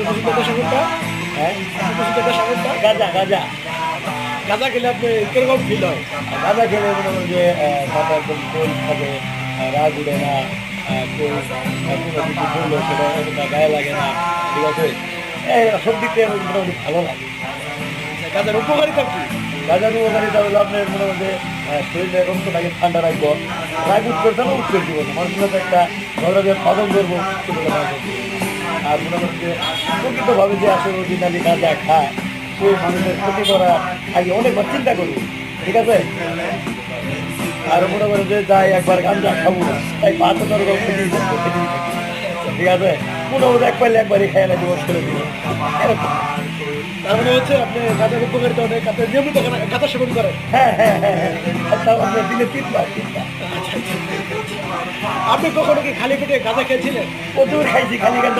আপনি পছন্দ দেশা কোনটা? হ্যাঁ, আপনি পছন্দ দেশা কোনটা? গাঁজা গাঁজা গাঁজা খেলে আপনি কিরকম ফিল হয়? গাঁজা খেলে মনে করেন যে মাথা একদম কোল থাকে, রাগ উঠে না, কেউ কোনো কিছু বললো সেটা অতটা গায়ে লাগে না, ঠিক আছে। সব দিক থেকে মোটামুটি ভালো লাগে। গাঁজার উপকারিতা কি? গাঁজার উপকারিতা হলো আপনার মনে করেন যে শরীরের রক্তটাকে ঠান্ডা রাখবো, রাগ উঠ করছে না, উঠ করে দিব না, মানুষের সাথে একটা ধরো যে পালন করবো সেটা না করবো। আর মনে করেন যে প্রকৃতভাবে যে আসলে অরিজিনালি গাঁজা খায় ওই মানুষের ক্ষতি করা আগে অনেকবার চিন্তা করবো, ঠিক আছে। আর মনে করেন যে যাই একবার গাঁজা খাবো তাই 5,000 গল্প খেতেই থাকবো, খেতেই থাকবো, ঠিক আছে। মোটামুটি এক পাইলে একবারই খেয়ে না দিব, ছেড়ে দিব, এরকম। তার মানে হচ্ছে আপনি গাঁজার উপকারিতা অনেক, আপনি নিয়মিত গাঁজা সেবন করেন। হ্যাঁ হ্যাঁ হ্যাঁ হ্যাঁ, তাও আপনার দিনে 3 বার 3 বার। আপনি কখনো কি খালি পেটে গাঁজা খেয়েছিলেন? প্রচুর খাইছি খালি গাঁজা।